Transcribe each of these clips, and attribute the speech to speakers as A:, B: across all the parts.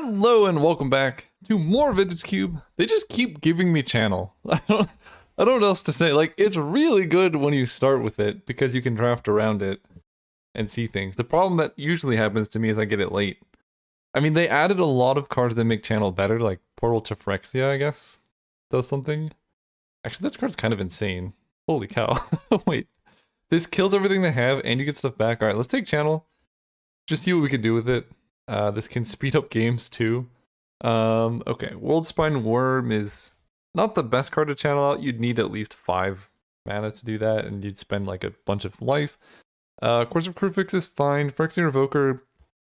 A: Hello and welcome back to more Vintage Cube. They just keep giving me channel. I don't know what else to say. Like, it's really good when you start with it because you can draft around it and see things. The problem that usually happens to me is I get it late. I mean, they added a lot of cards that make channel better, like Portal to Phyrexia, I guess, does something. Actually, that card's kind of insane. Holy cow. Wait, this kills everything they have and you get stuff back. All right, let's take channel. Just see what we can do with it. This can speed up games too. Okay, World Spine Worm is not the best card to channel out. You'd need at least 5 mana to do that, and you'd spend like a bunch of life. Course of Crucifix is fine. Phyrexian Revoker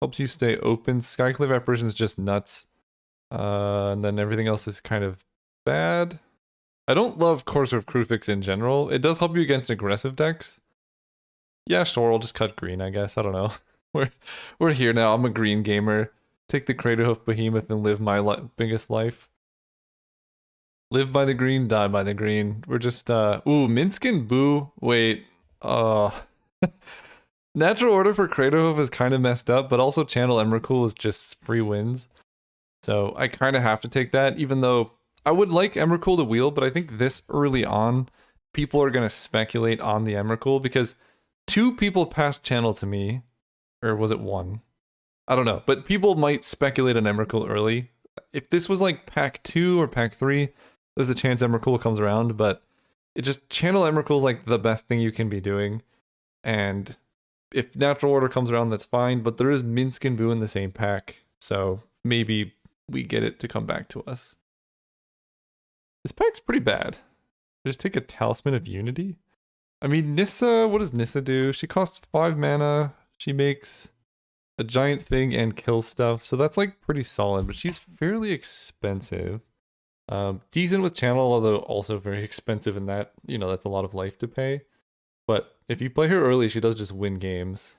A: helps you stay open. Skyclave Apparition is just nuts. And then everything else is kind of bad. I don't love Course of Crucifix in general. It does help you against aggressive decks. Yeah, sure, I'll just cut green, I guess. I don't know. We're here now. I'm a green gamer. Take the Craterhoof Behemoth and live my biggest life. Live by the green, die by the green. We're just ooh, Minskin Boo. Wait. Natural order for Craterhoof is kind of messed up, but also Channel Emrakul is just free wins. So I kind of have to take that, even though I would like Emrakul to wheel, but I think this early on, people are going to speculate on the Emrakul because 2 people passed Channel to me. Or was it 1? I don't know. But people might speculate on Emrakul early. If this was like pack 2 or pack 3, there's a chance Emrakul comes around. But it just channel Emrakul is like the best thing you can be doing. And if Natural Order comes around, that's fine. But there is Minskin Boo in the same pack. So maybe we get it to come back to us. This pack's pretty bad. Just take a Talisman of Unity. I mean, Nissa, what does Nissa do? She costs 5 mana. She makes a giant thing and kills stuff, so that's like pretty solid, but she's fairly expensive. Decent with channel, although also very expensive in that, you know, that's a lot of life to pay. But if you play her early, she does just win games.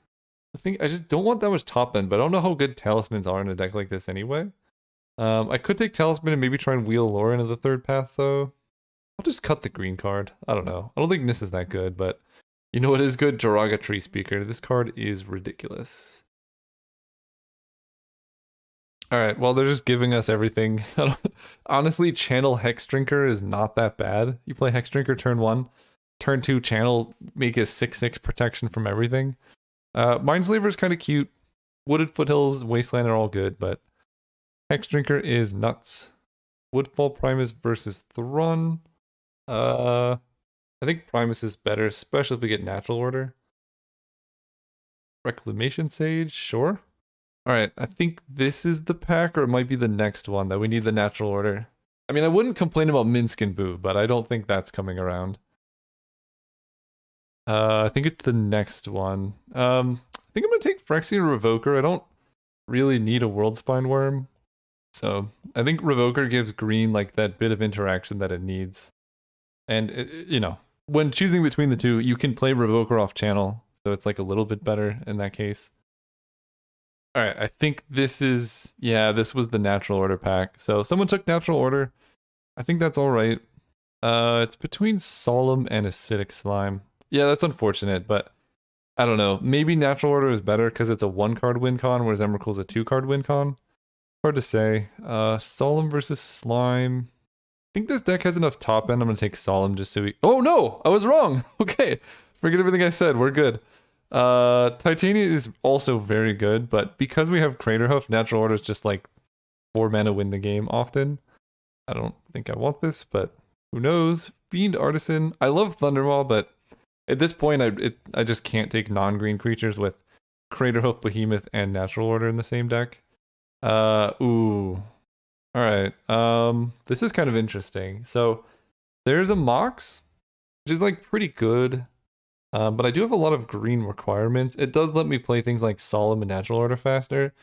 A: I just don't want that much top end, but I don't know how good talismans are in a deck like this anyway. I could take Talisman and maybe try and wheel Laura into the third path, though. I'll just cut the green card. I don't know. I don't think Nis is that good, but you know what is good? Jaraga Tree Speaker. This card is ridiculous. Alright, well, they're just giving us everything. Honestly, Channel Hex Drinker is not that bad. You play Hex Drinker turn 1. Turn 2, Channel, make a 6/6 protection from everything. Mindslaver is kind of cute. Wooded Foothills, Wasteland are all good, but Hex Drinker is nuts. Woodfall Primus versus Thrun. I think Primus is better, especially if we get Natural Order. Reclamation Sage, sure. Alright, I think this is the pack, or it might be the next one that we need the Natural Order. I mean, I wouldn't complain about Minskin Boo, but I don't think that's coming around. I think it's the next one. I think I'm going to take Phyrexian Revoker. I don't really need a World Spine Worm. So, I think Revoker gives green like that bit of interaction that it needs. And, you know, when choosing between the two, you can play Revoker off channel, so it's like a little bit better in that case. Alright, I think this is... yeah, this was the Natural Order pack. So someone took Natural Order. I think that's alright. It's between Solemn and Acidic Slime. Yeah, that's unfortunate, but I don't know. Maybe Natural Order is better because it's a 1-card win con, whereas Emrakul's a 2-card win con. Hard to say. Solemn versus Slime... I think this deck has enough top end. I'm going to take Solemn just so we... oh no! I was wrong! Okay. Forget everything I said. We're good. Titania is also very good, but because we have Craterhoof, Natural Order is just like 4 mana win the game often. I don't think I want this, but who knows? Fiend Artisan. I love Thundermaw, but at this point, I just can't take non-green creatures with Craterhoof, Behemoth, and Natural Order in the same deck. Ooh... Alright, this is kind of interesting. So, there's a Mox, which is like pretty good, but I do have a lot of green requirements. It does let me play things like Solemn and Natural Order faster.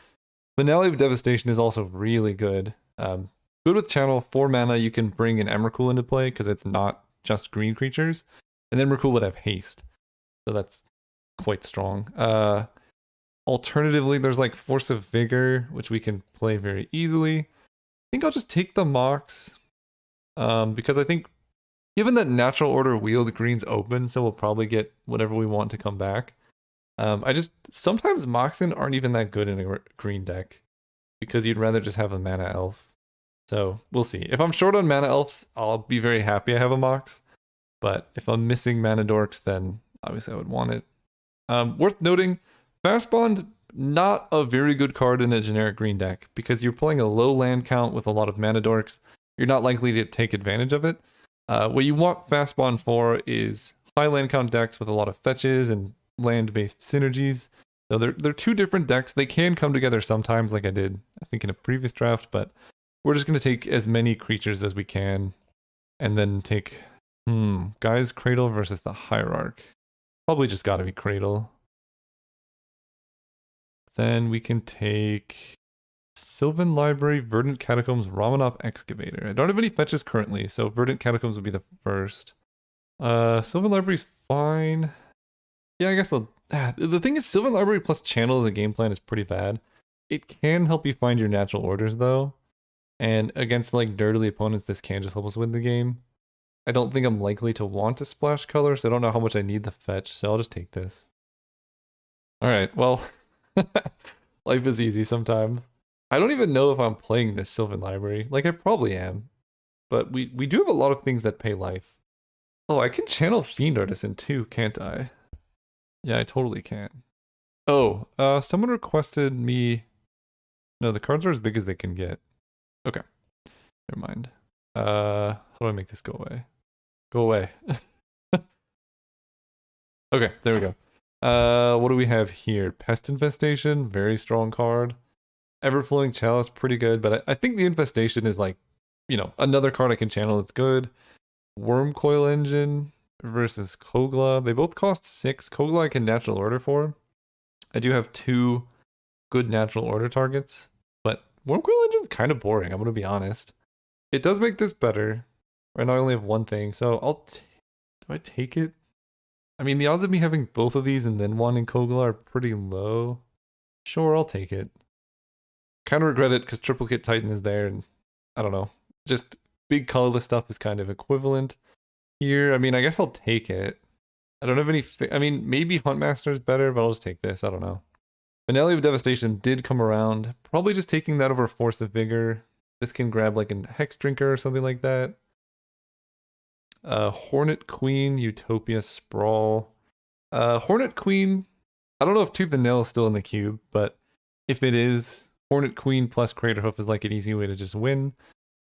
A: Finale of Devastation is also really good. Good with channel, 4 mana, you can bring an Emrakul into play, because it's not just green creatures, and Emrakul would have haste, so that's quite strong. Alternatively, there's like Force of Vigor, which we can play very easily. I think I'll just take the Mox, because I think, given that Natural Order wheeled green's open, so we'll probably get whatever we want to come back. Sometimes Moxen aren't even that good in a green deck. because you'd rather just have a mana elf. So we'll see. If I'm short on mana elves, I'll be very happy I have a Mox. But if I'm missing mana dorks, then obviously I would want it. Worth noting, Fast Bond, not a very good card in a generic green deck because you're playing a low land count with a lot of mana dorks. You're not likely to take advantage of it. What you want Fast Bond for is high land count decks with a lot of fetches and land-based synergies. So they're two different decks. They can come together sometimes, like I did, I think, in a previous draft, but we're just going to take as many creatures as we can and then take Guy's Cradle versus the Hierarch. Probably just got to be Cradle. Then we can take Sylvan Library, Verdant Catacombs, Ramanov Excavator. I don't have any fetches currently, so Verdant Catacombs would be the first. Sylvan Library's fine. Yeah, I guess I'll... The thing is, Sylvan Library plus Channel as a game plan is pretty bad. It can help you find your natural orders, though. And against, like, dirtily opponents, this can just help us win the game. I don't think I'm likely to want to splash color, so I don't know how much I need the fetch, so I'll just take this. Alright, well... Life is easy sometimes. I don't even know if I'm playing this Sylvan Library. Like, I probably am. But we do have a lot of things that pay life. Oh, I can channel Fiend Artisan too, can't I? Yeah, I totally can. Oh, someone requested me... No, the cards are as big as they can get. Okay. Never mind. How do I make this go away? Go away. Okay, there we go. What do we have here? Pest Infestation, very strong card. Everflowing Chalice, pretty good, but I think the Infestation is like, you know, another card I can channel that's good. Wormcoil Engine versus Kogla. They both cost 6. Kogla I can natural order for. I do have 2 good natural order targets, but Wormcoil Engine's kind of boring, I'm going to be honest. It does make this better. Right now I only have one thing, so do I take it? I mean, the odds of me having both of these and then one in Kogla are pretty low. Sure, I'll take it. Kind of regret it because Triplicate Titan is there, and I don't know. Just big colorless stuff is kind of equivalent here. I mean, I guess I'll take it. I don't have any... I mean, maybe Huntmaster is better, but I'll just take this. I don't know. Finale of Devastation did come around. Probably just taking that over Force of Vigor. This can grab like a Hex Drinker or something like that. Hornet Queen, Utopia Sprawl. Hornet Queen, I don't know if Tooth and Nail is still in the cube, but if it is, Hornet Queen plus Craterhoof is like an easy way to just win.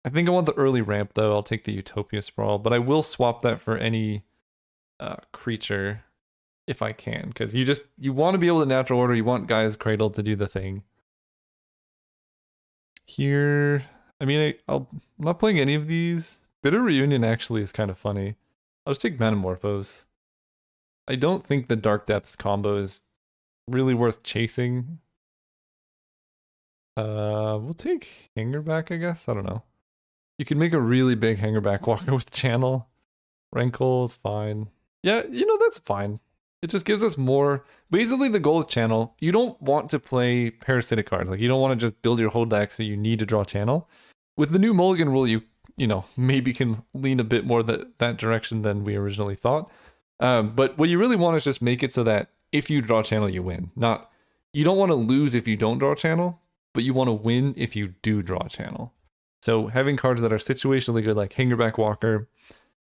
A: I think I want the early ramp though. I'll take the Utopia Sprawl, but I will swap that for any creature if I can, because you want to be able to natural order. You want Gaia's Cradle to do the thing. Here, I mean, I'm not playing any of these. Bitter Reunion actually is kind of funny. I'll just take Metamorphose. I don't think the Dark Depths combo is really worth chasing. We'll take Hangerback, I guess. I don't know. You can make a really big Hangerback Walker with Channel. Rankle is fine. Yeah, you know, that's fine. It just gives us more... Basically, the goal of Channel, you don't want to play parasitic cards. Like, you don't want to just build your whole deck so you need to draw Channel. With the new Mulligan rule, you know, maybe can lean a bit more that direction than we originally thought. But what you really want is just make it so that if you draw Channel, you win. Not... You don't want to lose if you don't draw Channel, but you want to win if you do draw Channel. So having cards that are situationally good, like Hangerback Walker,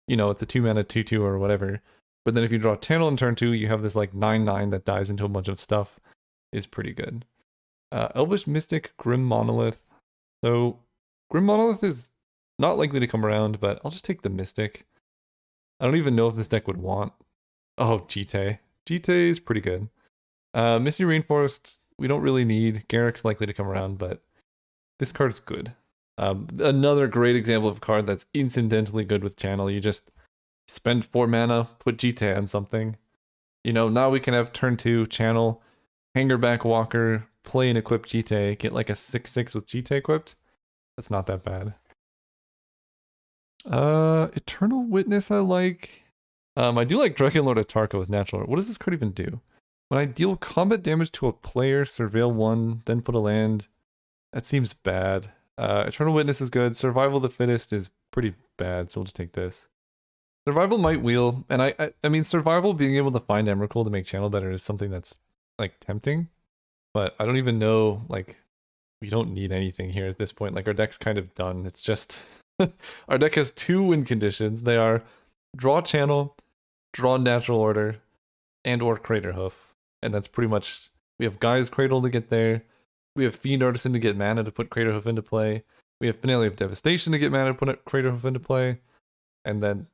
A: you know, it's a 2-mana 2/2 or whatever. But then if you draw Channel in turn 2, you have this like 9/9 that dies into a bunch of stuff, is pretty good. Elvish Mystic, Grim Monolith. So Grim Monolith is not likely to come around, but I'll just take the Mystic. I don't even know if this deck would want... Oh, Jite. Jite is pretty good. Misty Rainforest, we don't really need. Garrick's likely to come around, but this card's good. Another great example of a card that's incidentally good with Channel. You just spend 4 mana, put Jite on something. You know, now we can have turn 2, Channel, Hangerback Walker, play and equip Jite, get like a 6/6 with Jite equipped. That's not that bad. Eternal Witness I like. I do like Dragonlord Atarka with natural. What does this card even do? When I deal combat damage to a player, surveil 1, then put a land. That seems bad. Eternal Witness is good. Survival of the Fittest is pretty bad, so we'll just take this. Survival might wheel, and I mean, Survival being able to find Emrakul to make Channel better is something that's, like, tempting. But I don't even know, like, we don't need anything here at this point. Like, our deck's kind of done. It's just our deck has 2 win conditions. They are draw channel, draw natural order, and or Crater Hoof. And that's pretty much, we have Guy's Cradle to get there. We have Fiend Artisan to get mana to put Crater Hoof into play. We have Finale of Devastation to get mana to put Crater Hoof into play. And then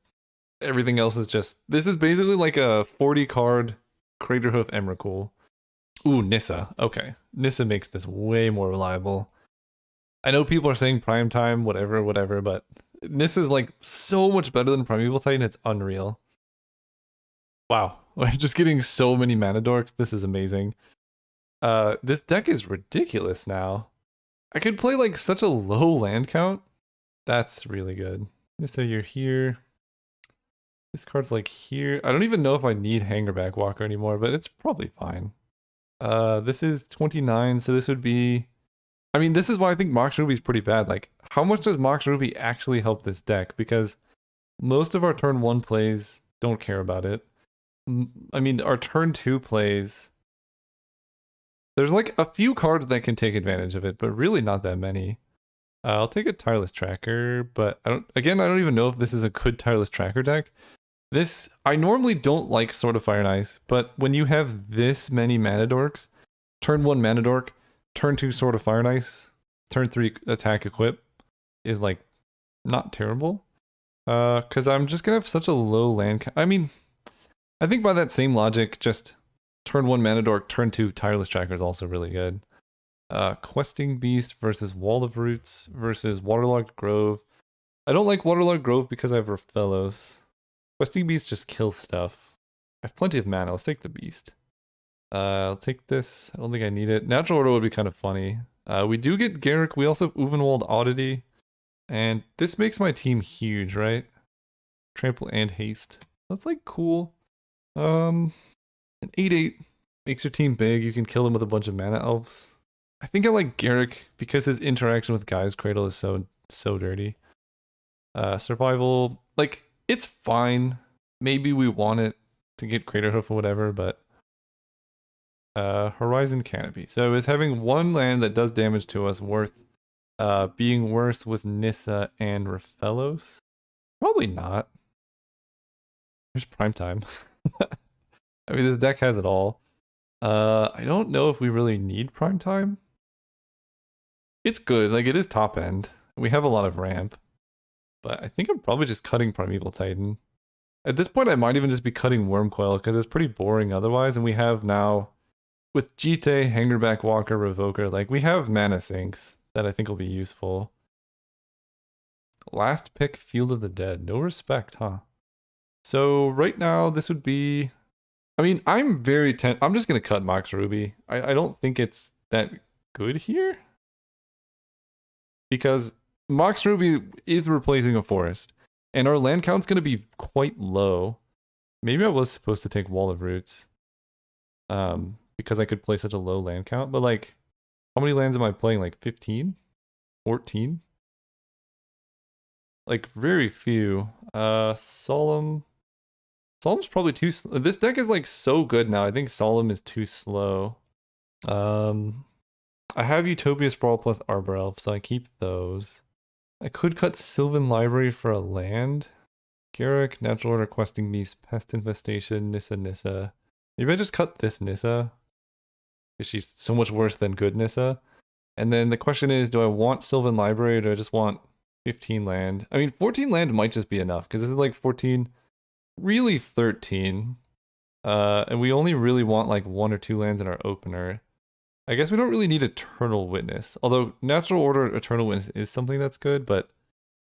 A: everything else is just, this is basically like a 40 card Crater Hoof Emrakul. Ooh, Nissa. Okay. Nissa makes this way more reliable. I know people are saying Prime Time, whatever, but Nissa's like so much better than Primeval Titan, it's unreal. Wow. We're just getting so many mana dorks. This is amazing. This deck is ridiculous now. I could play like such a low land count. That's really good. So you're here. This card's like here. I don't even know if I need Hangerback Walker anymore, but it's probably fine. This is 29, so this would be... I mean, this is why I think Mox Ruby is pretty bad. Like, how much does Mox Ruby actually help this deck? Because most of our turn 1 plays don't care about it. I mean, our turn 2 plays... There's like a few cards that can take advantage of it, but really not that many. I'll take a Tireless Tracker, but I don't even know if this is a good Tireless Tracker deck. This, I normally don't like Sword of Fire and Ice, but when you have this many mana dorks, turn 1 mana dork, turn 2 Sword of Fire and Ice, turn 3 attack equip, is like not terrible. Because I'm just gonna have such a low land I mean, I think by that same logic, just turn 1 mana dork, turn 2 Tireless Tracker is also really good. Questing Beast versus Wall of Roots versus Waterlogged Grove. I don't like Waterlogged Grove because I have Rafellos. Questing Beast just kills stuff. I have plenty of mana. Let's take the Beast. I'll take this. I don't think I need it. Natural Order would be kind of funny. We do get Garruk. We also have Uvenwald Oddity. And this makes my team huge, right? Trample and Haste. That's like cool. An 8/8 makes your team big. You can kill them with a bunch of mana elves. I think I like Garruk because his interaction with Guy's Cradle is so dirty. Survival, like, it's fine. Maybe we want it to get Crater Hoof or whatever, but Horizon Canopy. So is having 1 land that does damage to us worth being worse with Nissa and Rafellos? Probably not. There's Prime Time. I mean, this deck has it all. I don't know if we really need Prime Time. It's good, like it is top end. We have a lot of ramp. But I think I'm probably just cutting Primeval Titan. At this point, I might even just be cutting Wormcoil because it's pretty boring otherwise. And we have now, with Jite, Hangerback Walker, Revoker, like we have mana sinks that I think will be useful. Last pick, Field of the Dead. No respect, huh? So right now, this would be... I mean, I'm just going to cut Mox Ruby. I don't think it's that good here. Because Mox Ruby is replacing a forest. And our land count's going to be quite low. Maybe I was supposed to take Wall of Roots. Because I could play such a low land count. But like, how many lands am I playing? Like 15? 14? Like, very few. Solemn. Solemn's probably too slow. This deck is like so good now. I think Solemn is too slow. I have Utopia Sprawl plus Arbor Elf, so I keep those. I could cut Sylvan Library for a land. Garruk, Natural Order, Questing Beast, Pest Infestation, Nissa. Maybe I just cut this Nissa. Because she's so much worse than good Nissa. And then the question is, do I want Sylvan Library or do I just want 15 land? I mean, 14 land might just be enough, because this is like 14, really 13. And we only really want like 1 or 2 lands in our opener. I guess we don't really need Eternal Witness. Although Natural Order Eternal Witness is something that's good, but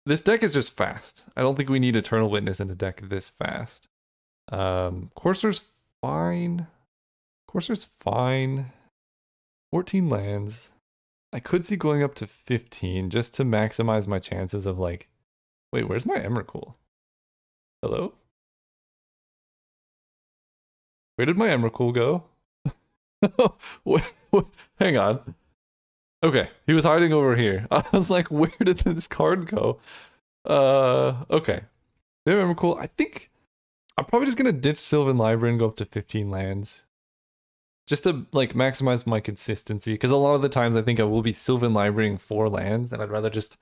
A: this deck is just fast. I don't think we need Eternal Witness in a deck this fast. Courser's fine. Courser's fine. 14 lands. I could see going up to 15 just to maximize my chances of like... Wait, where's my Emrakul? Hello? Where did my Emrakul go? Hang on. Okay, he was hiding over here. I was like, where did this card go? Okay. I remember cool. I think I'm probably just gonna ditch Sylvan Library and go up to 15 lands. just to like maximize my consistency, because a lot of the times I think I will be Sylvan Librarying 4 lands, and I'd rather just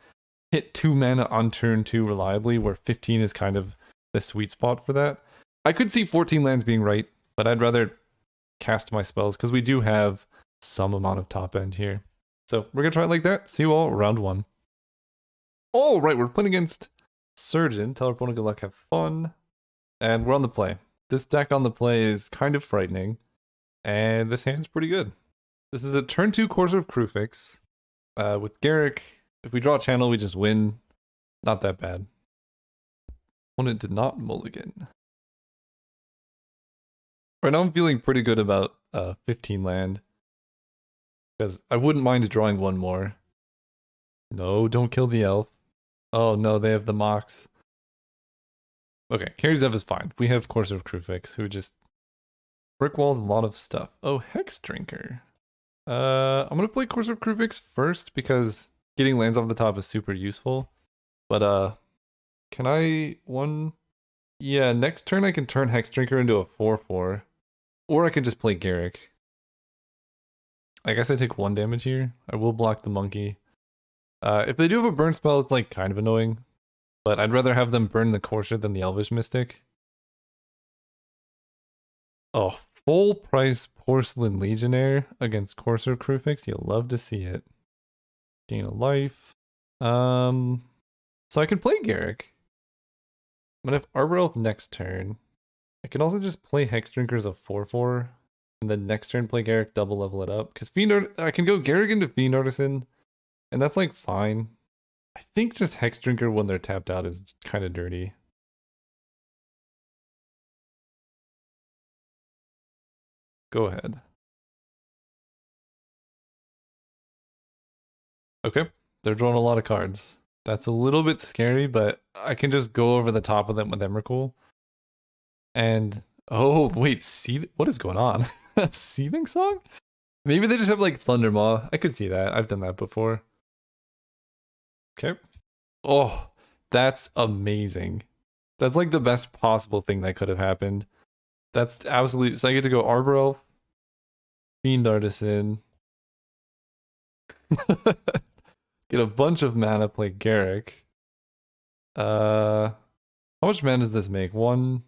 A: hit 2 mana on turn 2 reliably, where 15 is kind of the sweet spot for that. I could see 14 lands being right, but I'd rather cast my spells because we do have some amount of top end here. So we're gonna try it like that. See you all round 1. All right, we're playing against Surgeon. Tell our opponent good luck, have fun, and we're on the play. This deck on the play is kind of frightening, and this hand's pretty good. This is a turn 2 Courser of Krufix. With Garrick, if we draw a channel, we just win. Not that bad. Opponent did not mulligan. Right now I'm feeling pretty good about 15 land, because I wouldn't mind drawing one more. No, don't kill the elf. Oh no, they have the Mox. Okay, Carry Zev is fine. We have Courser of Krufix, who just brick walls a lot of stuff. Oh, Hex Drinker. I'm gonna play Courser of Krufix first because getting lands off the top is super useful. But can I one? Yeah, next turn I can turn Hex Drinker into a 4/4, or I can just play Garrick. I guess I take 1 damage here. I will block the monkey. If they do have a burn spell, it's like kind of annoying. But I'd rather have them burn the Courser than the Elvish Mystic. Oh, full price Porcelain Legionnaire against Courser Krufix. You'll love to see it. Gain a life. So I can play Garrick. I'm gonna have Arbor Elf next turn. I can also just play Hex Drinker as a 4/4. And then next turn play Garrick, double level it up. Because I can go Garrick into Fiend Artisan. And that's like fine. I think just Hex Drinker when they're tapped out is kind of dirty. Go ahead. Okay, they're drawing a lot of cards. That's a little bit scary, but I can just go over the top of them with Emrakul. And, oh, wait, what is going on? Seething Song? Maybe they just have like Thundermaw. I could see that. I've done that before. Okay. Oh, that's amazing. That's like the best possible thing that could have happened. That's absolutely. So I get to go Arbor Elf, Fiend Artisan, get a bunch of mana, play Garrick. How much mana does this make? 1.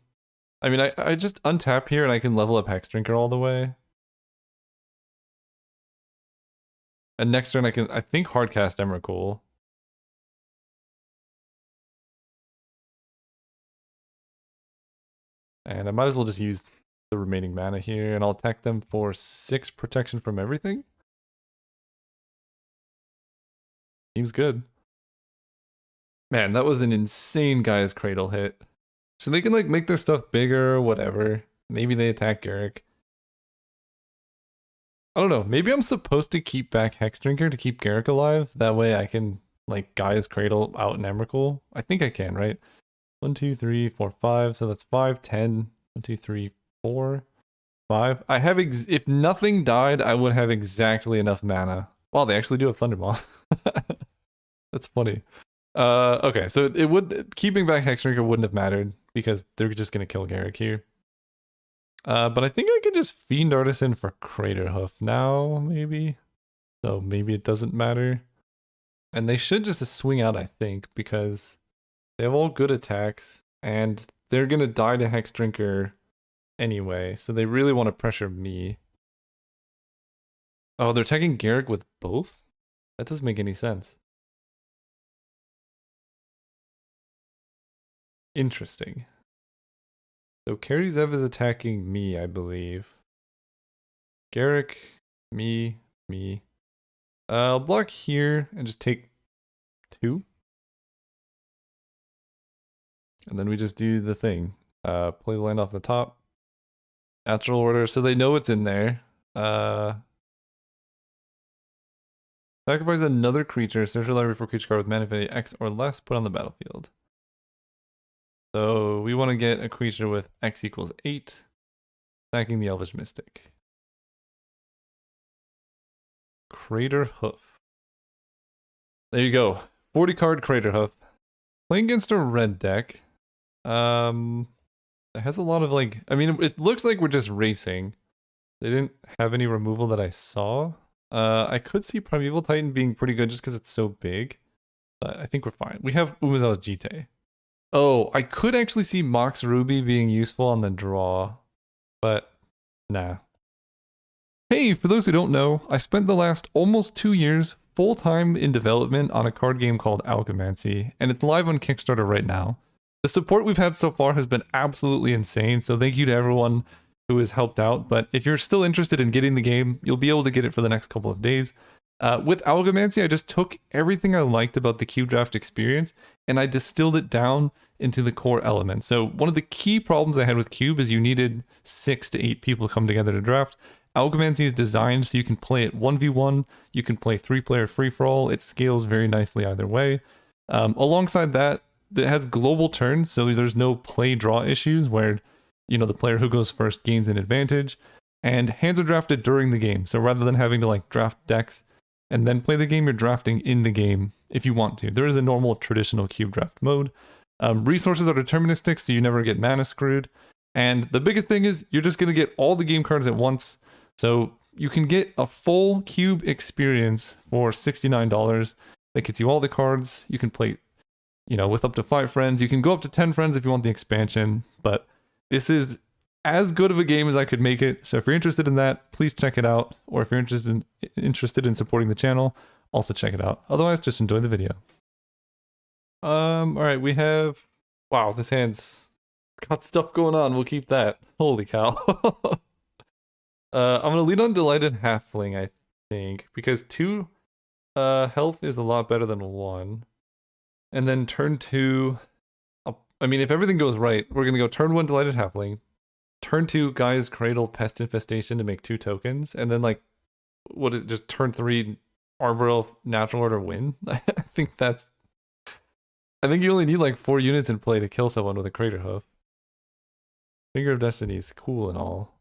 A: I mean, I just untap here and I can level up Hex Drinker all the way. And next turn I think hardcast Emrakul. And I might as well just use the remaining mana here, and I'll attack them for 6 protection from everything. Seems good. Man, that was an insane Gaia's Cradle hit. So they can like make their stuff bigger or whatever. Maybe they attack Garrick. I don't know. Maybe I'm supposed to keep back Hex Drinker to keep Garrick alive. That way I can like Gaia's Cradle out in Emrakul. I think I can, right? 1, 2, 3, 4, 5. So that's 5, 10. 1, 2, 3, 4, 5. I have if nothing died, I would have exactly enough mana. Wow, they actually do have Thundermaw. That's funny. Okay, so it would keeping back Hexdrinker wouldn't have mattered because they're just gonna kill Garrick here. But I think I could just Fiend Artisan for Craterhoof now, maybe. So maybe it doesn't matter. And they should just swing out, I think, because they have all good attacks, and they're gonna die to Hexdrinker anyway, so they really want to pressure me. Oh, they're attacking Garrick with both? That doesn't make any sense. Interesting. So Carrie Zev is attacking me, I believe. Garrick, me. I'll block here and just take 2. And then we just do the thing. Play the land off the top. Natural order, so they know it's in there. Sacrifice another creature, search your library for a creature card with mana value X or less, put on the battlefield. So we want to get a creature with X equals 8, attacking the Elvish Mystic. Craterhoof. There you go. 40 card Craterhoof. Playing against a red deck. It has a lot of like, I mean, it looks like we're just racing. They didn't have any removal that I saw. I could see Primeval Titan being pretty good just because it's so big. But I think we're fine. We have Umezawa Jite. Oh, I could actually see Mox Ruby being useful on the draw. But, nah. Hey, for those who don't know, I spent the last almost 2 years full-time in development on a card game called Algomancy, and it's live on Kickstarter right now. The support we've had so far has been absolutely insane, so thank you to everyone who has helped out. But if you're still interested in getting the game, you'll be able to get it for the next couple of days. With Algomancy, I just took everything I liked about the cube draft experience and I distilled it down into the core elements. So one of the key problems I had with Cube is you needed 6 to 8 people to come together to draft. Algomancy is designed so you can play it 1v1, you can play 3-player free-for-all, it scales very nicely either way. Alongside that, it has global turns, so there's no play-draw issues where, you know, the player who goes first gains an advantage. And hands are drafted during the game, so rather than having to like draft decks and then play the game, you're drafting in the game if you want to. There is a normal traditional cube draft mode. Resources are deterministic, so you never get mana screwed. And the biggest thing is you're just going to get all the game cards at once. So you can get a full cube experience for $69. That gets you all the cards. You can play, you know, with up to 5 friends. You can go up to 10 friends if you want the expansion. But this is as good of a game as I could make it. So if you're interested in that, please check it out. Or if you're interested in supporting the channel, also check it out. Otherwise, just enjoy the video. All right, we have... Wow, this hand's got stuff going on. We'll keep that. Holy cow. I'm gonna lead on Delighted Halfling, I think, because 2 health is a lot better than 1. And then turn 2... I mean, if everything goes right, we're gonna go turn 1 Delighted Halfling, turn 2 Gaia's Cradle Pest Infestation to make 2 tokens, and then like, just turn 3 Arboreal Natural Order win? I think you only need like 4 units in play to kill someone with a Crater Hoof. Finger of Destiny is cool and all.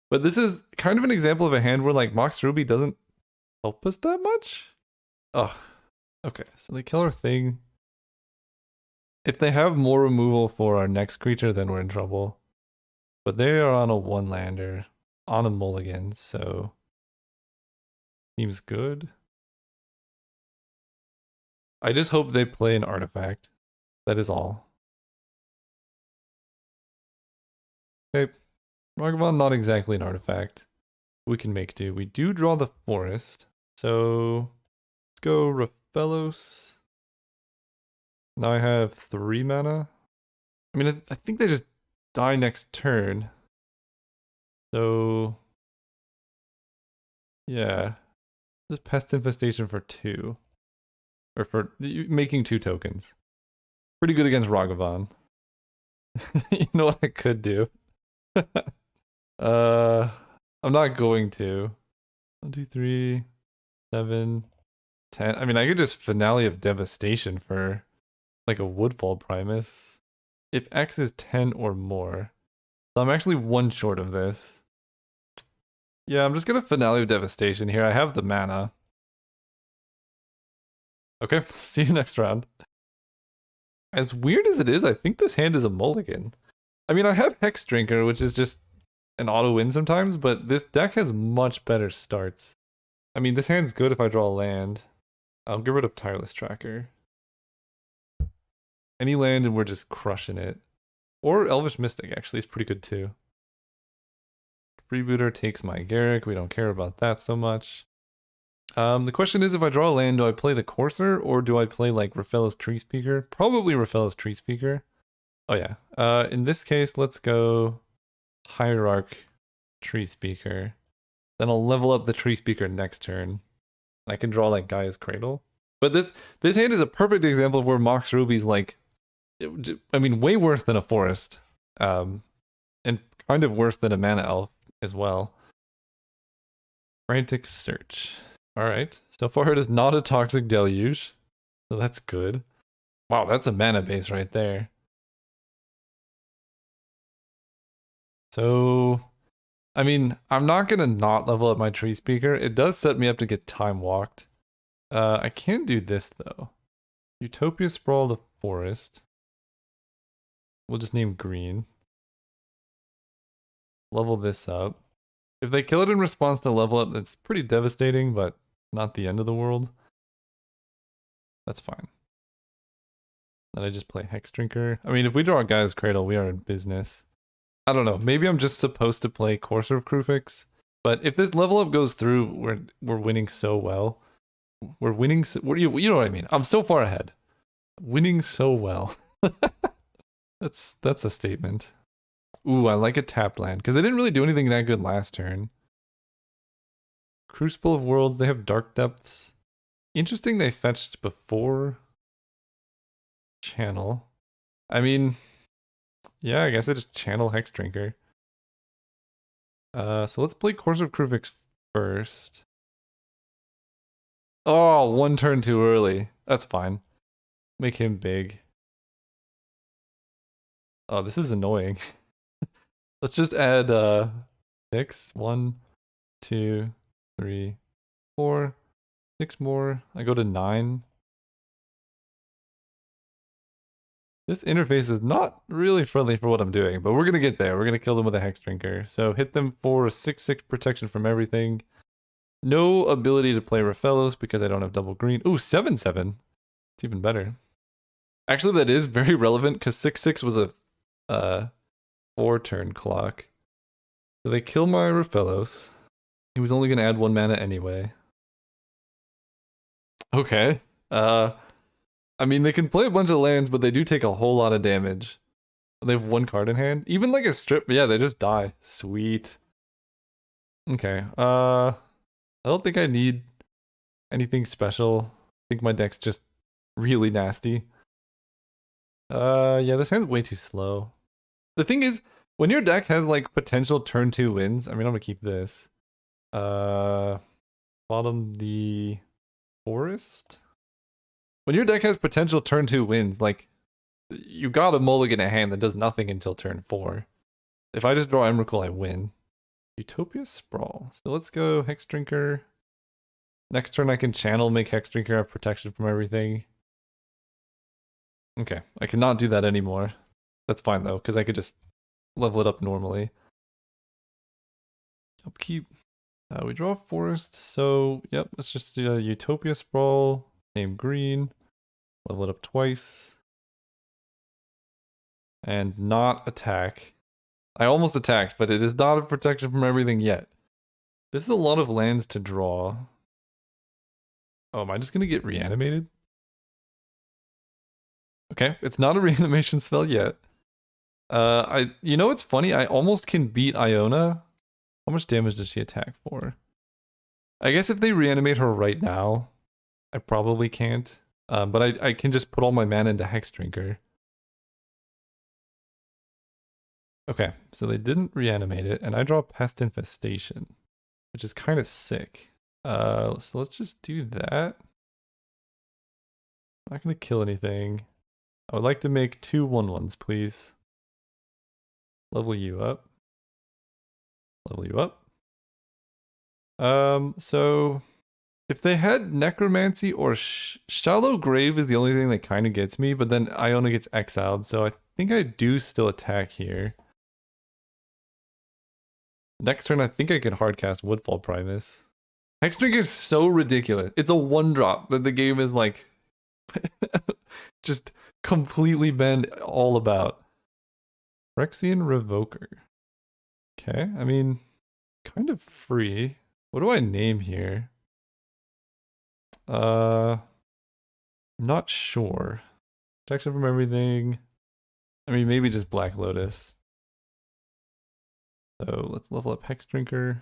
A: But this is kind of an example of a hand where like Mox Ruby doesn't help us that much. Oh, okay. So they kill our thing. If they have more removal for our next creature, then we're in trouble. But they are on a 1-lander, on a mulligan, so seems good. I just hope they play an artifact. That is all. Okay. Ragavan, not exactly an artifact. We can make do. We do draw the forest. So let's go Raphelos. Now I have 3 mana. I mean, I think they just die next turn. So yeah. This Pest Infestation for 2. Or for making 2 tokens. Pretty good against Ragavan. You know what I could do? I'm not going to. 1, 2, 3, 7, 10. I mean, I could just Finale of Devastation for like a Woodfall Primus. If X is 10 or more. So I'm actually 1 short of this. Yeah, I'm just gonna Finale of Devastation here. I have the mana. Okay, see you next round. As weird as it is, I think this hand is a mulligan. I mean, I have Hex Drinker, which is just an auto win sometimes, but this deck has much better starts. I mean, this hand's good if I draw a land. I'll get rid of Tireless Tracker. Any land and we're just crushing it. Or Elvish Mystic actually is pretty good too. Freebooter takes my Garrick. We don't care about that so much. The question is, if I draw a land, do I play the Courser or do I play like Raphelos Tree Speaker? Probably Raphelos Tree Speaker. Oh yeah. In this case, let's go Hierarch Tree Speaker. Then I'll level up the Tree Speaker next turn. I can draw like Gaia's Cradle. But this hand is a perfect example of where Mox Ruby's like, I mean, way worse than a Forest. And kind of worse than a Mana Elf as well. Frantic Search. Alright, so far it is not a Toxic Deluge, so that's good. Wow, that's a mana base right there. So, I mean, I'm not gonna not level up my Tree Speaker. It does set me up to get Time Walked. I can do this though. Utopia Sprawl the Forest. We'll just name green. Level this up. If they kill it in response to level up, that's pretty devastating, but not the end of the world. That's fine. Then I just play Hex Drinker. I mean, if we draw a Gaia's Cradle, we are in business. I don't know. Maybe I'm just supposed to play Courser of Krufix. But if this level up goes through, we're winning so well. We're winning. You know what I mean? I'm so far ahead. Winning so well. That's a statement. Ooh, I like a tapped land because they didn't really do anything that good last turn. Crucible of Worlds. They have Dark Depths. Interesting. They fetched before channel. I mean, yeah. I guess I just channel Hex Drinker. So let's play Courser of Krufix first. Oh, one turn too early. That's fine. Make him big. Oh, this is annoying. Let's just add 6. 1, 2, 3, 4, 6 more. I go to 9. This interface is not really friendly for what I'm doing, but we're gonna get there. We're gonna kill them with a Hex Drinker. So hit them for 6/6 protection from everything. No ability to play Rafellos because I don't have double green. Ooh, 7/7. It's even better. Actually, that is very relevant because 6/6 was a 4-turn clock. So they kill my Rafellos. He was only gonna add 1 mana anyway. Okay. I mean, they can play a bunch of lands, but they do take a whole lot of damage. They have 1 card in hand. Even like a strip, yeah, they just die. Sweet. Okay. I don't think I need anything special. I think my deck's just really nasty. Yeah, this hand's way too slow. The thing is, when your deck has like potential turn 2 wins, I mean, I'm gonna keep this. Bottom the forest. When your deck has potential turn 2 wins, like, you got a mulligan at hand that does nothing until turn 4. If I just draw Emrakul, I win. Utopia Sprawl. So let's go Hex Drinker. Next turn I can channel, make Hex Drinker have protection from everything. Okay, I cannot do that anymore. That's fine though, because I could just level it up normally. Upkeep. We draw a forest, so yep, let's just do a Utopia Sprawl. Name green. Level it up twice. And not attack. I almost attacked, but it is not a protection from everything yet. This is a lot of lands to draw. Oh, am I just gonna get reanimated? Okay, it's not a reanimation spell yet. You know what's funny? I almost can beat Iona. How much damage does she attack for? I guess if they reanimate her right now, I probably can't. But I can just put all my mana into Hex Drinker. Okay, so they didn't reanimate it, and I draw Pest Infestation, which is kind of sick. So let's just do that. I'm not gonna kill anything. I would like to make 2 1/1s, please. Level you up. Level you up. So if they had Necromancy or Shallow Grave is the only thing that kind of gets me, but then Iona gets exiled, so I think I do still attack here. Next turn, I think I can hardcast Woodfall Primus. Hexdrink is so ridiculous. It's a 1-drop that the game is like just completely been all about. Phyrexian Revoker. Okay, I mean, kind of free. What do I name here? I'm not sure. Protection from everything. I mean, maybe just Black Lotus. So let's level up Hex Drinker.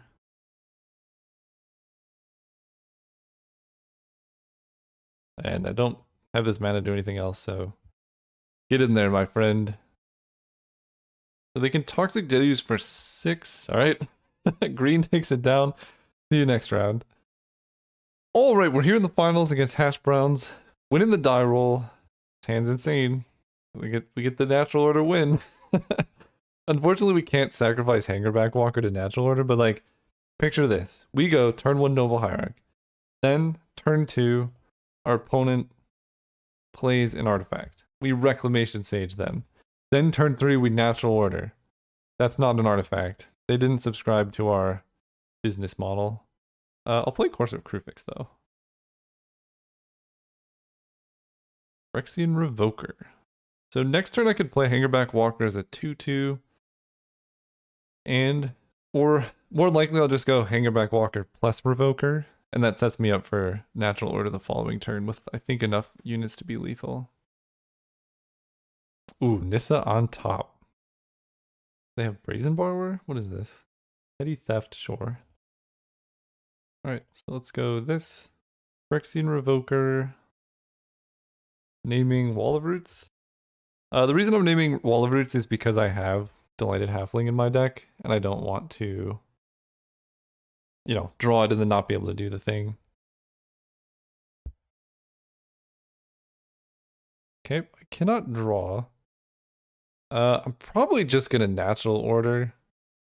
A: And I don't have this mana to do anything else, so get in there, my friend. So they can Toxic Deluge for 6. Alright. Green takes it down. See you next round. Alright, we're here in the finals against Hash Browns. Winning the die roll. This hand's insane. We get the natural order win. Unfortunately, we can't sacrifice Hangerback Walker to natural order, but like, picture this. We go turn 1 Noble Hierarch. Then turn 2, our opponent plays an artifact. We Reclamation Sage them. Then turn 3, we natural order. That's not an artifact. They didn't subscribe to our business model. I'll play Course of Krufix though. Phyrexian Revoker. So next turn I could play Hangerback Walker as a 2/2. Or more likely I'll just go Hangerback Walker plus Revoker. And that sets me up for natural order the following turn with, I think, enough units to be lethal. Ooh, Nissa on top. They have Brazen Borrower? What is this? Petty Theft, sure. Alright, so let's go this. Phyrexian Revoker. Naming Wall of Roots. The reason I'm naming Wall of Roots is because I have Delighted Halfling in my deck, and I don't want to, you know, draw it and then not be able to do the thing. Okay, I cannot draw. I'm probably just gonna natural order,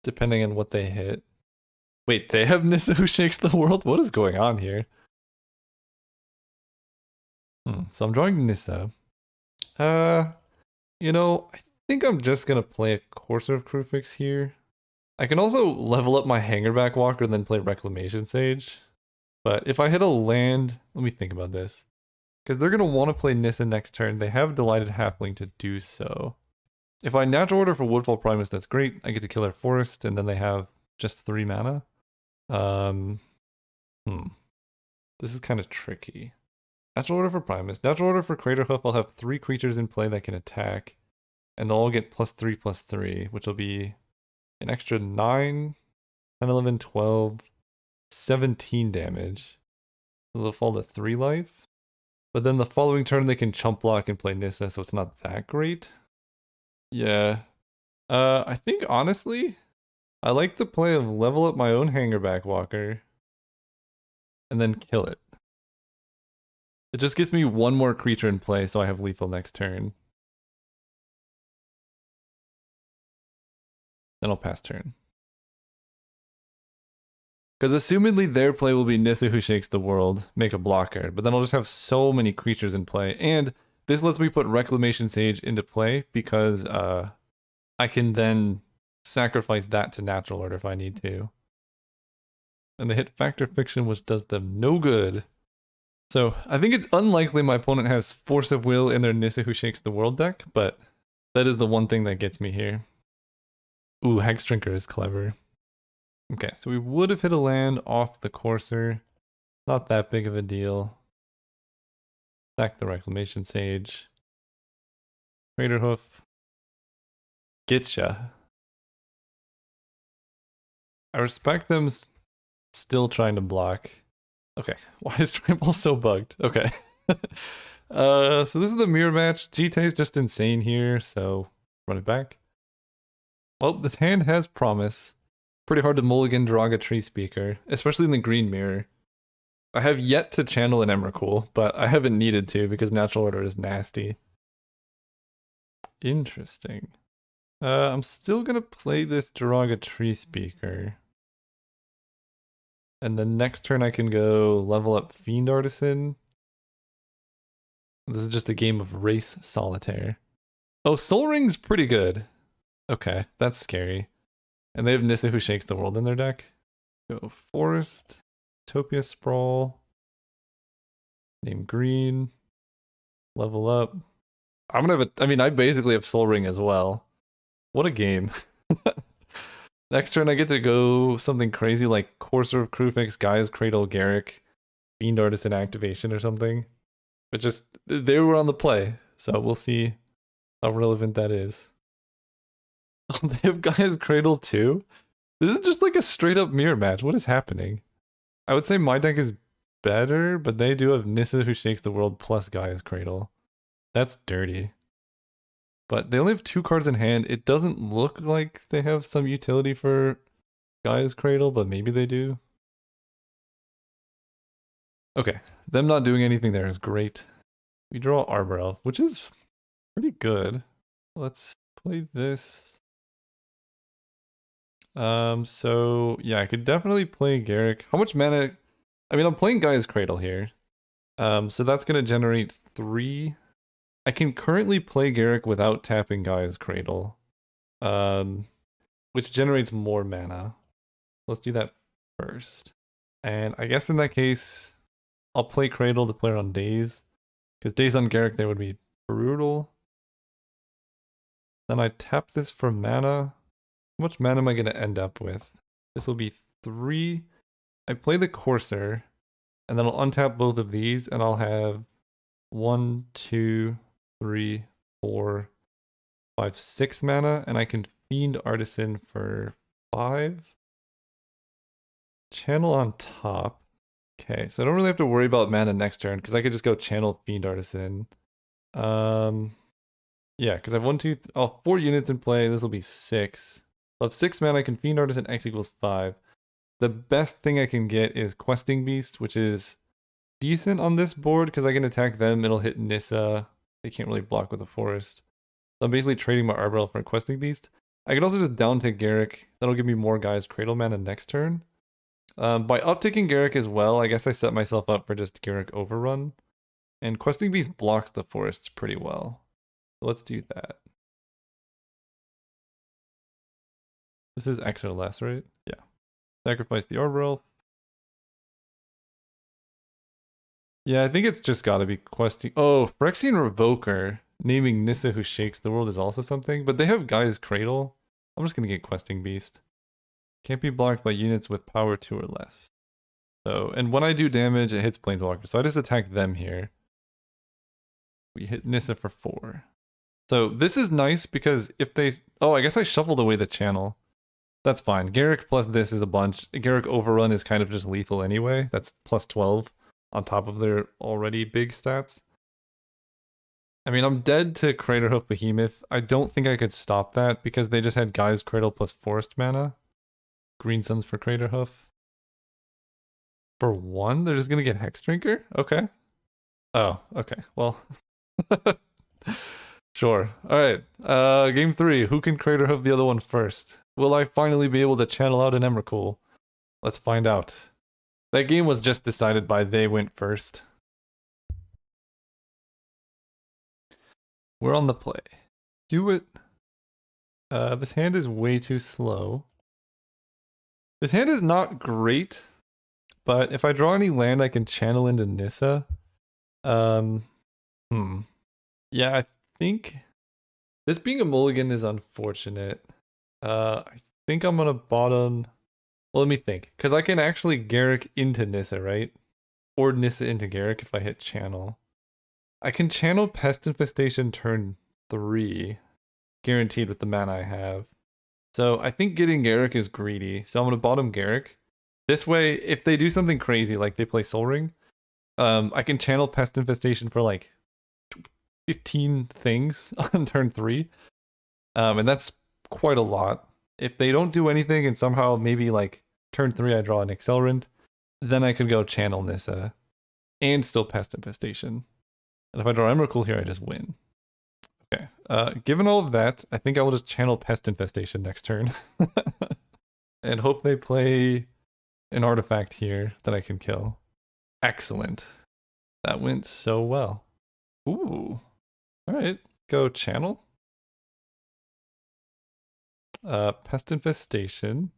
A: depending on what they hit. Wait, they have Nissa who shakes the world? What is going on here? So I'm drawing Nissa. You know, I think I'm just gonna play a Courser of Krufix here. I can also level up my Hangerback Walker and then play Reclamation Sage. But if I hit a land, let me think about this. Because they're gonna want to play Nissa next turn. They have Delighted Halfling to do so. If I natural order for Woodfall Primus, that's great. I get to kill their forest, and then they have just 3 mana. This is kind of tricky. Natural order for Primus. Natural order for Craterhoof, I'll have 3 creatures in play that can attack. And they'll all get +3/+3, which will be an extra 9, 10, 11, 12, 17 damage. So they'll fall to 3 life. But then the following turn they can chump block and play Nissa, so it's not that great. Yeah. I think honestly, I like the play of level up my own Hangerback Walker and then kill it. It just gives me 1 more creature in play, so I have lethal next turn. Then I'll pass turn. Because assumedly their play will be Nissa who shakes the world, make a blocker, but then I'll just have so many creatures in play. And this lets me put Reclamation Sage into play because I can then sacrifice that to natural order if I need to. And they hit Factor Fiction, which does them no good. So I think it's unlikely my opponent has Force of Will in their Nissa who shakes the world deck, but that is the one thing that gets me here. Ooh, Hexdrinker is clever. Okay, so we would have hit a land off the Courser. Not that big of a deal. Sack the Reclamation Sage. Craterhoof. Getcha. I respect them still trying to block. Okay, why is Trample so bugged? Okay. So this is the mirror match. Jite is just insane here, so run it back. Well, this hand has promise. Pretty hard to mulligan Draga Tree Speaker, especially in the green mirror. I have yet to channel an Emrakul, but I haven't needed to because natural order is nasty. Interesting. I'm still gonna play this Draga Tree Speaker. And the next turn I can go level up Fiend Artisan. This is just a game of race solitaire. Oh, Sol Ring's pretty good. Okay, that's scary. And they have Nissa who shakes the world in their deck. Go Forest, Topia Sprawl, name green, level up. I'm gonna have I basically have Sol Ring as well. What a game. Next turn I get to go something crazy like Courser of Krufix, Gaia's Cradle, Garrick, Fiend Artisan activation or something. But just, they were on the play, so we'll see how relevant that is. Oh, they have Gaia's Cradle too? This is just like a straight up mirror match. What is happening? I would say my deck is better, but they do have Nissa who shakes the world plus Gaia's Cradle. That's dirty. But they only have 2 cards in hand. It doesn't look like they have some utility for Gaia's Cradle, but maybe they do. Okay, them not doing anything there is great. We draw Arbor Elf, which is pretty good. Let's play this. So yeah, I could definitely play Garrick. How much mana? I mean, I'm playing Gaia's Cradle here. So that's gonna generate 3 I can currently play Garruk without tapping Gaia's Cradle, which generates more mana. Let's do that first. And I guess in that case, I'll play Cradle to play on Daze, because Daze on Garruk there would be brutal. Then I tap this for mana. How much mana am I going to end up with? This will be 3. I play the Courser, and then I'll untap both of these, and I'll have 1, 2, 3, 4, 5, 6 mana, and I can Fiend Artisan for 5. Channel on top. Okay, so I don't really have to worry about mana next turn, because I could just go channel Fiend Artisan. Yeah, because I have 1, 2, 4 units in play. This will be 6. I'll have 6 mana. I can Fiend Artisan X equals 5. The best thing I can get is Questing Beast, which is decent on this board because I can attack them. It'll hit Nissa. They can't really block with a forest. So I'm basically trading my Arborel for a Questing Beast. I can also just down take Garruk. That'll give me more guys Cradle mana next turn. By upticking Garruk as well, I guess I set myself up for just Garruk Overrun. And Questing Beast blocks the forests pretty well. So let's do that. This is X or less, right? Yeah. Sacrifice the Arborel. Yeah, I think it's just gotta be Questing. Oh, Phyrexian Revoker. Naming Nissa who shakes the world is also something, but they have Gaia's Cradle. I'm just gonna get Questing Beast. Can't be blocked by units with power 2 or less. So, and when I do damage, it hits Planeswalker. So I just attack them here. We hit Nissa for 4. So this is nice because if they... Oh, I guess I shuffled away the channel. That's fine. Garruk plus this is a bunch. Garruk Overrun is kind of just lethal anyway. That's plus 12 on top of their already big stats. I mean, I'm dead to Craterhoof Behemoth. I don't think I could stop that because they just had Gaia's Cradle plus Forest mana. Green Suns for Craterhoof. For 1? They're just gonna get Hex Drinker? Okay. Oh, okay. Well. Sure. Alright. Game 3. Who can Craterhoof the other one first? Will I finally be able to channel out an Emrakul? Let's find out. That game was just decided by they went first. We're on the play. Do it. This hand is way too slow. This hand is not great, but if I draw any land, I can channel into Nissa. Yeah, I think this being a mulligan is unfortunate. I think I'm gonna bottom. Well, let me think, because I can actually Garruk into Nissa, right? Or Nissa into Garruk if I hit channel. I can channel Pest Infestation turn 3, guaranteed with the mana I have. So I think getting Garruk is greedy. So I'm gonna bottom Garruk. This way, if they do something crazy, like they play Soul Ring, I can channel Pest Infestation for like 15 things on turn 3. And that's quite a lot. If they don't do anything and somehow maybe like turn 3 I draw an Accelerant, then I could go channel Nissa and still Pest Infestation. And if I draw Emrakul here, I just win. Okay. Given all of that, I think I will just channel Pest Infestation next turn. And hope they play an artifact here that I can kill. Excellent. That went so well. Ooh. Alright. Go channel. Pest Infestation.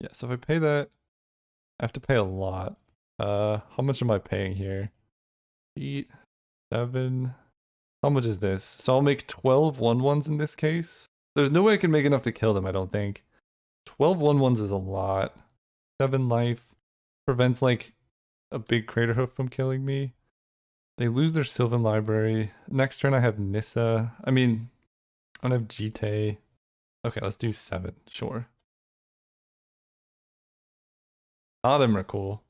A: Yeah, so if I pay that, I have to pay a lot. How much am I paying here? 8, 7. How much is this? So I'll make 12 1/1s in this case. There's no way I can make enough to kill them, I don't think. 12 1/1s is a lot. 7 life. Prevents like a big Craterhoof from killing me. They lose their Sylvan Library. Next turn I have Nissa. I mean, I don't have Jite. Okay, let's do 7. Sure. Not Emrakul.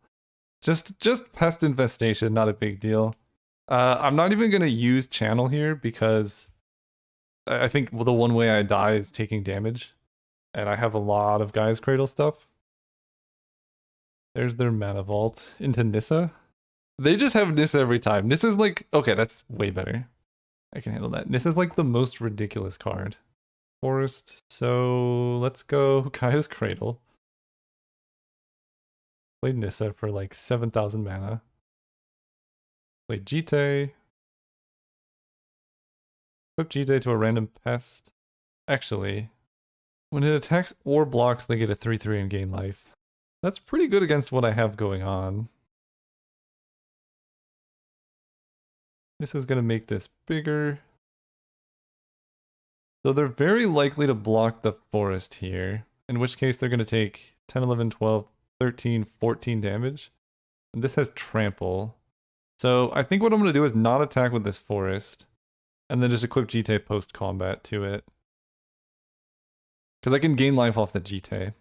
A: Just Pest Infestation, not a big deal. I'm not even gonna use channel here because I think the one way I die is taking damage. And I have a lot of Gaia's Cradle stuff. There's their mana vault into Nissa. They just have Nissa every time. Nissa's like, okay, that's way better. I can handle that. Nissa's like the most ridiculous card. Forest. So let's go Gaia's Cradle. Played Nissa for like 7,000 mana. Played Jite. Equip G-Day to a random pest. Actually, when it attacks or blocks, they get a 3/3 and gain life. That's pretty good against what I have going on. This is going to make this bigger. So they're very likely to block the forest here, in which case they're going to take 10, 11, 12, 13, 14 damage. And this has trample. So I think what I'm going to do is not attack with this forest, and then just equip Jite post-combat to it. Because I can gain life off the Jite.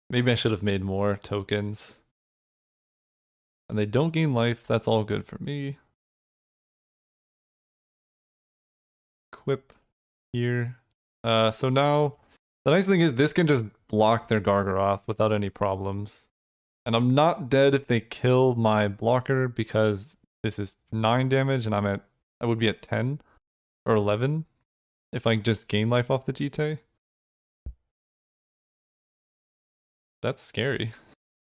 A: Maybe I should have made more tokens. And they don't gain life, that's all good for me. Equip here. So now, the nice thing is this can just block their Gargaroth without any problems. And I'm not dead if they kill my blocker because this is 9 damage and I would be at 10 or 11 if I just gain life off the Jite. That's scary.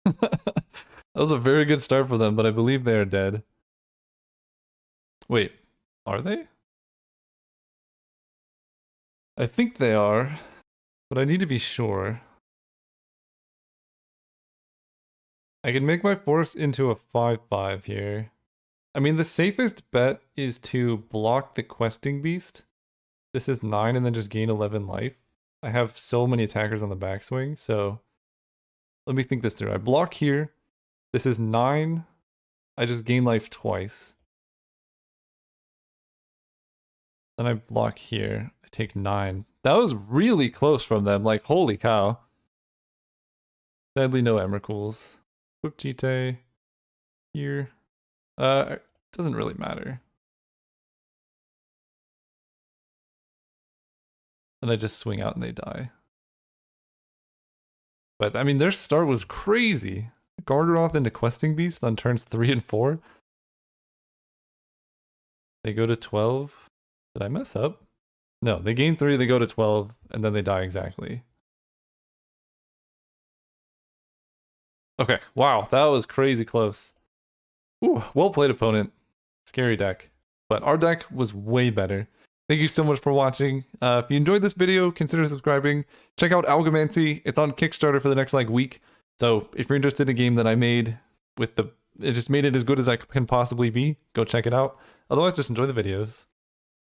A: That was a very good start for them, but I believe they are dead. Wait, are they? I think they are, but I need to be sure. I can make my force into a 5/5 here. I mean, the safest bet is to block the questing beast. This is 9 and then just gain 11 life. I have so many attackers on the backswing, so let me think this through. I block here. This is 9. I just gain life twice. Then I block here. I take 9. That was really close from them. Like, holy cow. Sadly, no Emrakul's. Equip Jite here. It doesn't really matter. Then I just swing out and they die. But I mean, their start was crazy. Gargaroth into Questing Beast on turns 3 and 4. They go to 12. Did I mess up? No, they gain 3, they go to 12, and then they die exactly. Okay, wow, that was crazy close. Ooh, well played, opponent. Scary deck. But our deck was way better. Thank you so much for watching. If you enjoyed this video, consider subscribing. Check out Algomancy. It's on Kickstarter for the next week. So if you're interested in a game that I made with it just made it as good as I can possibly be, go check it out. Otherwise, just enjoy the videos.